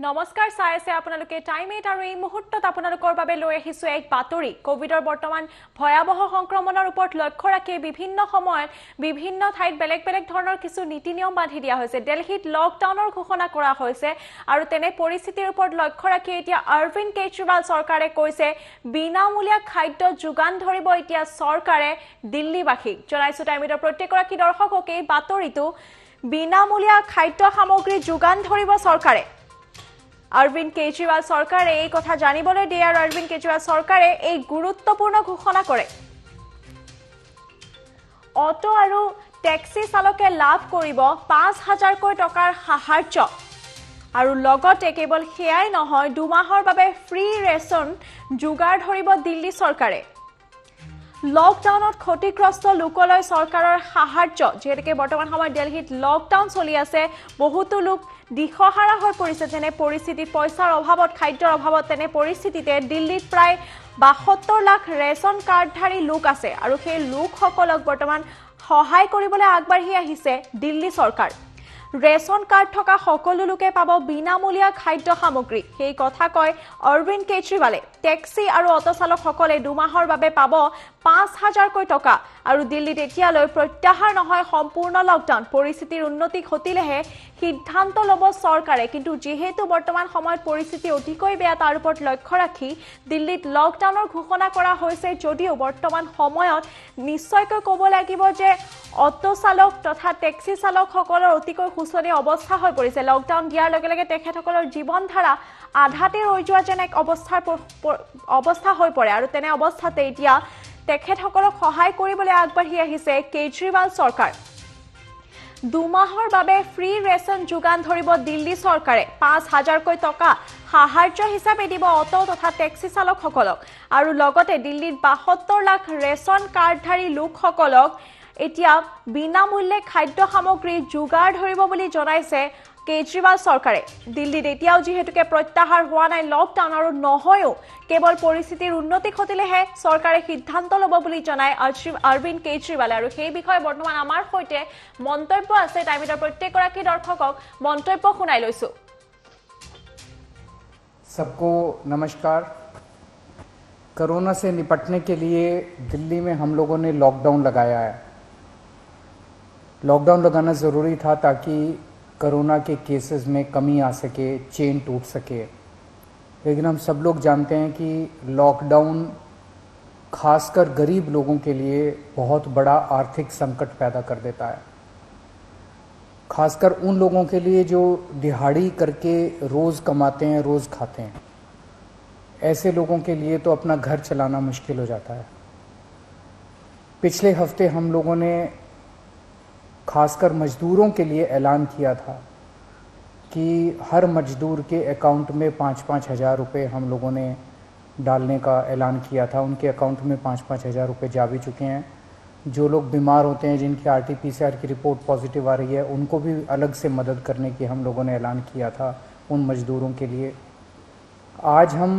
নমস্কাৰ চাই আছে আপোনালোকে টাইম 8 আৰু এই মুহূৰ্তত আপোনালোকৰ বাবে লৈ আহিছো এক বাতৰি কোভিডৰ বৰ্তমান ভয়াবহ সংক্ৰমণৰ ওপৰত লক্ষ্য ৰাখি বিভিন্ন সময়ত বিভিন্ন ঠাইত বেলেগ বেলেগ ধৰণৰ কিছু নীতি নিয়ম বান্ধি দিয়া হৈছে দিল্লীত লকডাউনৰ ঘোষণা কৰা হৈছে আৰু তেনে পৰিস্থিতিৰ ওপৰত লক্ষ্য ৰাখি এতিয়া অৰবিন্দ কেজৰিৱাল চৰকাৰে কৈছে বিনামূলীয়া খাদ্য যোগান ধৰিব এতিয়া চৰকাৰে দিল্লীবাসীক জনাইছো টাইম 8ৰ প্ৰত্যেকগৰাকী দৰ্শকক এই বাতৰিটো বিনামূলীয়া খাদ্য সামগ্ৰী যোগান ধৰিব চৰকাৰে অৰবিন্দ কেজৰিৱাল চৰকাৰে এই কথা জানিবলৈ দিয়ে আৰু অৰবিন্দ কেজৰিৱাল চৰকাৰে এই গুৰুত্বপূৰ্ণ ঘোষণা কৰে অটো আৰু টেক্সি চালকে লাভ কৰিব ৫০০০ কোটি টকাৰ সাহায্য আৰু লগতে কেৱল সেয়াই নহয় দুমাহৰ বাবে ফ্ৰী ৰেচন যোগাৰ ধৰিব দিল্লী চৰকাৰে লকডাউনত ক্ষতিগ্ৰস্ত লোকলৈ চৰকাৰৰ সাহায্য যেনেকৈ বৰ্তমান সময়ত দিল্লীত লকডাউন চলি আছে বহুতো লোক দিশহাৰা হৈ পৰিছে যেনে পৰিস্থিতি পইচাৰ অভাৱত খাদ্যৰ অভাৱত তেনে পৰিস্থিতিতে দিল্লীত প্ৰায় ৭২ লাখ ৰেচন কাৰ্ডধাৰী লোক আছে আৰু সেই লোকসকলক বৰ্তমান সহায় কৰিবলৈ আগবাঢ়ি আহিছে দিল্লী চৰকাৰ ৰেচন কাৰ্ড থকা সকলো লোকে পাব বিনামূলীয়া খাদ্য সামগ্ৰী সেই কথা কয় অৰবিন্দ কেজৰিৱালে টেক্সি আৰু অটো চালকসকলে দুমাহৰ বাবে পাব ৫০০০ কোটি টকা আৰু দিল্লীত এতিয়ালৈ প্ৰত্যাহাৰ নহয় সম্পূৰ্ণ লকডাউন পৰিস্থিতিৰ উন্নতি ঘটিলেহে সিদ্ধান্ত ল'ব চৰকাৰে কিন্তু যেহেতু বৰ্তমান সময়ত পৰিস্থিতি অধিকৈ বেয়া তাৰ ওপৰত লক্ষ্য ৰাখি দিল্লীত লকডাউনৰ ঘোষণা কৰা হৈছে যদিও বৰ্তমান সময়ত নিশ্চয়কৈ ক'ব লাগিব যে অটো চালক তথা টেক্সি চালকসকলৰ অতিকৈ শোচনীয় অৱস্থা হৈ পৰিছে লকডাউন দিয়াৰ লগে লগে তেখেতসকলৰ জীৱন ধাৰা আধাতে ৰৈ যোৱা যেন এক অৱস্থা হৈ পৰে আৰু তেনে অৱস্থাতে এতিয়া তেখেতসকলক সহায় কৰিবলৈ আগবাঢ়ি আহিছে কেজৰিৱাল চৰকাৰ দুমাহৰ বাবে ফ্ৰী ৰেচন যোগান ধৰিব দিল্লী চৰকাৰে ৫০০০ কোটি টকা সাহায্য হিচাপে দিব অটো তথা টেক্সি চালকসকলক আৰু লগতে দিল্লীত ৭২ লাখ ৰেচন কাৰ্ডধাৰী লোকসকলক এতিয়া বিনামূল্যে খাদ্য সামগ্ৰী যোগাৰ ধৰিব বুলি জনাইছে কেজৰিৱাল চৰকাৰে দিল্লীত এতিয়াও যেহেতুকে প্ৰত্যাহাৰ হোৱা নাই লকডাউন আৰু নহয়ও কেৱল পৰিস্থিতিৰ উন্নতি ঘটিলেহে চৰকাৰে সিদ্ধান্ত ল'ব বুলি জনায় অৰবিন্দ কেজৰিৱালে আৰু সেই বিষয়ে বৰ্তমান আমাৰ সৈতে মন্তব্য আছে টাইম 8ৰ প্ৰত্যেকগৰাকী দৰ্শকক মন্তব্য শুনাই লৈছো सबको नमस्कार कोरोना से निपटने के लिए दिल्ली में हम लोगों ने लॉकडाउन लगाया है लॉकडाउन लगाना ज़रूरी था ताकि कोरोना के केसेस में कमी आ सके चेन टूट सके लेकिन हम सब लोग जानते हैं कि लॉकडाउन खासकर गरीब लोगों के लिए बहुत बड़ा आर्थिक संकट पैदा कर देता है खासकर उन लोगों के लिए जो दिहाड़ी करके रोज़ कमाते हैं रोज़ खाते हैं ऐसे लोगों के लिए तो अपना घर चलाना मुश्किल हो जाता है पिछले हफ्ते हम लोगों ने खासकर मज़दूरों के लिए ऐलान किया था कि हर मज़दूर के अकाउंट में 5-5 हज़ार रुपये हम लोगों ने डालने का ऐलान किया था उनके अकाउंट में 5-5 हज़ार रुपये जा भी चुके हैं जो लोग बीमार होते हैं जिनकी RT-PCR की रिपोर्ट पॉजिटिव आ रही है उनको भी अलग से मदद करने की हम लोगों ने ऐलान किया था उन मज़दूरों के लिए आज हम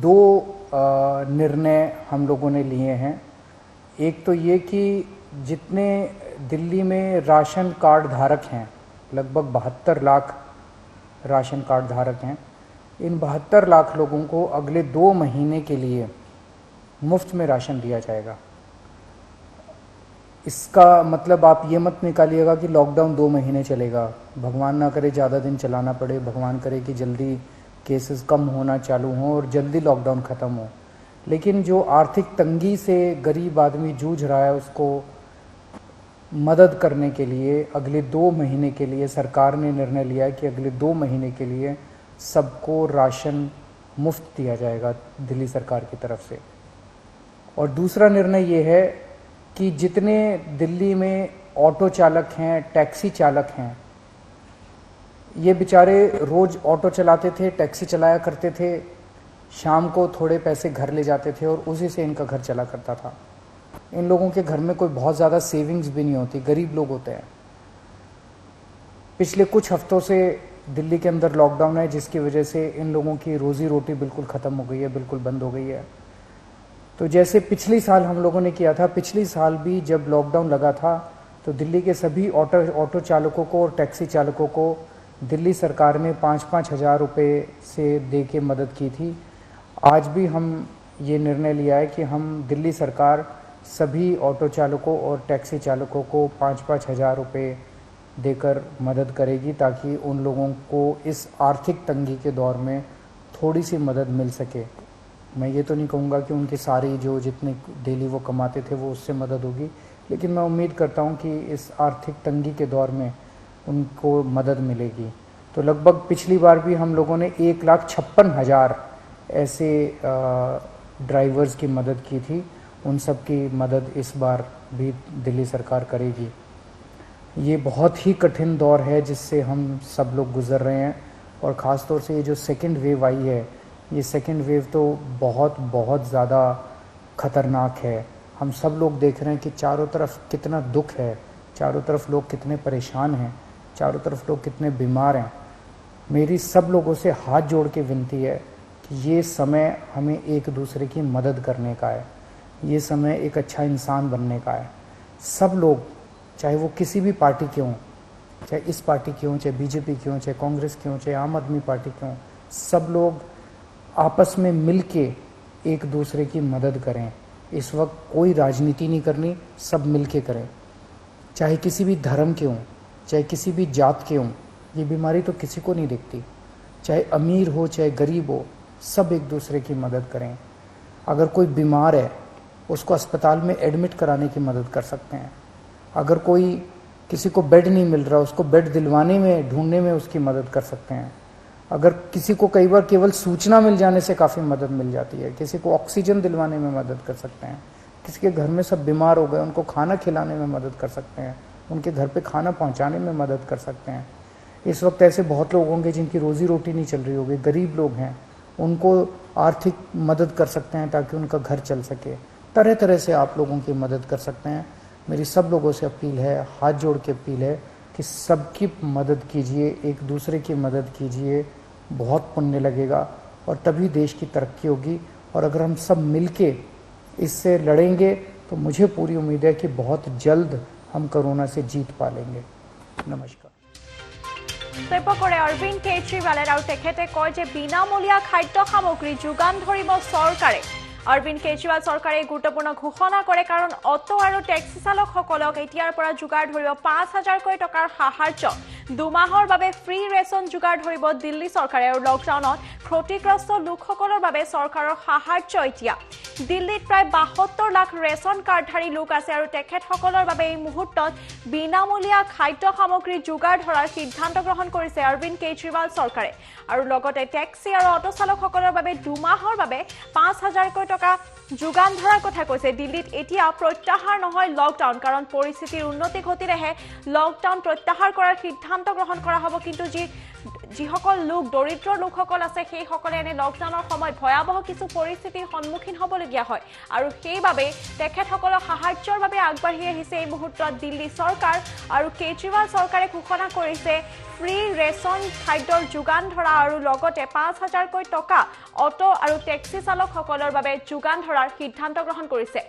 दो निर्णय हम लोगों ने लिए हैं एक तो ये कि जितने दिल्ली में राशन कार्ड धारक हैं लगभग 72 लाख राशन कार्ड धारक हैं इन 72 लाख लोगों को अगले 2 महीने के लिए मुफ्त में राशन दिया जाएगा इसका मतलब आप ये मत निकालिएगा कि लॉकडाउन 2 महीने चलेगा भगवान ना करे ज़्यादा दिन चलाना पड़े भगवान करे कि जल्दी केसेस कम होना चालू हों और जल्दी लॉकडाउन ख़त्म हो लेकिन जो आर्थिक तंगी से गरीब आदमी जूझ रहा है उसको मदद करने के लिए अगले 2 महीने के लिए सरकार ने निर्णय लिया है कि अगले 2 महीने के लिए सबको राशन मुफ्त दिया जाएगा दिल्ली सरकार की तरफ से और दूसरा निर्णय ये है कि जितने दिल्ली में ऑटो चालक हैं टैक्सी चालक हैं ये बेचारे रोज़ ऑटो चलाते थे टैक्सी चलाया करते थे शाम को थोड़े पैसे घर ले जाते थे और उसी से इनका घर चला करता था इन लोगों के घर में कोई बहुत ज़्यादा सेविंग्स भी नहीं होती गरीब लोग होते हैं पिछले कुछ हफ्तों से दिल्ली के अंदर लॉकडाउन है जिसकी वजह से इन लोगों की रोज़ी रोटी बिल्कुल ख़त्म हो गई है बिल्कुल बंद हो गई है तो जैसे पिछली साल हम लोगों ने किया था पिछली साल भी जब लॉकडाउन लगा था तो दिल्ली के सभी ऑटो चालकों को और टैक्सी चालकों को दिल्ली सरकार ने 5-5 हज़ार रुपये से दे के मदद की थी। आज भी हम ये निर्णय लिया है कि हम दिल्ली सरकार सभी ऑटो चालकों और टैक्सी चालकों को 5-5 हज़ार रुपये देकर मदद करेगी, ताकि उन लोगों को इस आर्थिक तंगी के दौर में थोड़ी सी मदद मिल सके। मैं ये तो नहीं कहूँगा कि उनकी सारी जो जितने डेली वो कमाते थे वो उससे मदद होगी, लेकिन मैं उम्मीद करता हूँ कि इस आर्थिक तंगी के दौर में उनको मदद मिलेगी। तो लगभग पिछली बार भी हम लोगों ने 1,56,000 ऐसे ड्राइवर्स की मदद की थी। उन सब की मदद इस बार भी दिल्ली सरकार करेगी। ये बहुत ही कठिन दौर है जिससे हम सब लोग गुजर रहे हैं, और ख़ास तौर से ये जो सेकंड वेव आई है, ये सेकंड वेव तो बहुत ज़्यादा ख़तरनाक है। हम सब लोग देख रहे हैं कि चारों तरफ कितना दुख है, चारों तरफ लोग कितने परेशान हैं, चारों तरफ लोग कितने बीमार हैं। मेरी सब लोगों से हाथ जोड़ के विनती है कि ये समय हमें एक दूसरे की मदद करने का है, ये समय एक अच्छा इंसान बनने का है। सब लोग, चाहे वो किसी भी पार्टी के हों, चाहे इस पार्टी के हों, चाहे बीजेपी के हों, चाहे कांग्रेस के हों, चाहे आम आदमी पार्टी के हों, सब लोग आपस में मिल के एक दूसरे की मदद करें। इस वक्त कोई राजनीति नहीं करनी, सब मिल के करें। चाहे किसी भी धर्म के हों, चाहे किसी भी जात के हों, ये बीमारी तो किसी को नहीं दिखती। चाहे अमीर हो चाहे गरीब हो, सब एक दूसरे की मदद करें। अगर कोई बीमार है उसको अस्पताल में एडमिट कराने की मदद कर सकते हैं। अगर कोई किसी को बेड नहीं मिल रहा, उसको बेड दिलवाने में, ढूंढने में उसकी मदद कर सकते हैं। अगर किसी को कई बार केवल सूचना मिल जाने से काफ़ी मदद मिल जाती है, किसी को ऑक्सीजन दिलवाने में मदद कर सकते हैं। किसी के घर में सब बीमार हो गए, उनको खाना खिलाने में मदद कर सकते हैं, उनके घर पे खाना पहुंचाने में मदद कर सकते हैं। इस वक्त ऐसे बहुत लोग होंगे जिनकी रोज़ी रोटी नहीं चल रही होगी, गरीब लोग हैं, उनको आर्थिक मदद कर सकते हैं ताकि उनका घर चल सके। तरह तरह से आप लोगों की मदद कर सकते हैं। मेरी सब लोगों से अपील है, हाथ जोड़ के अपील है कि सबकी मदद कीजिए, एक दूसरे की मदद कीजिए। बहुत पुण्य लगेगा और तभी देश की तरक्की होगी। और अगर हम सब मिलके इससे लड़ेंगे तो मुझे पूरी उम्मीद है कि बहुत जल्द हम कोरोना से जीत पा लेंगे। नमस्कार। মন্তব্য কৰে অৰবিন্দ কেজৰিৱালে আৰু তেখেতে কয় যে বিনামূলীয়া খাদ্য সামগ্ৰী যোগান ধৰিব চৰকাৰে। অৰবিন্দ কেজৰিৱাল চৰকাৰে গুৰুত্বপূৰ্ণ ঘোষণা কৰে, কাৰণ অটো আৰু টেক্সি চালকসকলক এতিয়াৰ পৰা যোগাৰ ধৰিব 5,000 টকাৰ সাহায্য। 2 মাহৰ বাবে ফ্ৰী ৰেচন যোগাৰ ধৰিব দিল্লী চৰকাৰে, আৰু লকডাউনত ক্ষতিগ্ৰস্ত লোকসকলৰ বাবে চৰকাৰৰ সাহায্য। এতিয়া দিল্লীত প্ৰায় 72 লাখ ৰেচন কাৰ্ডধাৰী লোক আছে, আৰু তেখেতসকলৰ বাবে এই মুহূৰ্তত বিনামূলীয়া খাদ্য সামগ্ৰী যোগাৰ ধৰাৰ সিদ্ধান্ত গ্ৰহণ কৰিছে অৰবিন্দ কেজৰিৱাল চৰকাৰে। আৰু লগতে টেক্সি আৰু অটো চালকসকলৰ বাবে 2 মাহৰ বাবে 5,000 টকা যোগান ধৰাৰ কথা কৈছে। দিল্লীত এতিয়া প্ৰত্যাহাৰ নহয় লকডাউন, কাৰণ পৰিস্থিতিৰ উন্নতি ঘটিলেহে লকডাউন প্ৰত্যাহাৰ কৰাৰ সিদ্ধান্ত গ্ৰহণ কৰা হ'ব। কিন্তু যিসকল লোক, দৰিদ্ৰ লোকসকল আছে, সেইসকলে এনে লকডাউনৰ সময়ত ভয়াৱহ কিছু পৰিস্থিতিৰ সন্মুখীন হ'বলগীয়া হয়, আৰু সেইবাবে তেখেতসকলক সাহায্যৰ বাবে আগবাঢ়ি আহিছে এই মুহূৰ্তত দিল্লী চৰকাৰ। আৰু কেজৰিৱাল চৰকাৰে ঘোষণা কৰিছে ফ্ৰী ৰেচন খাদ্যৰ যোগান ধৰা, আৰু লগতে 5,000 টকা অটো আৰু টেক্সি চালকসকলৰ বাবে যোগান ধৰাৰ সিদ্ধান্ত গ্ৰহণ কৰিছে।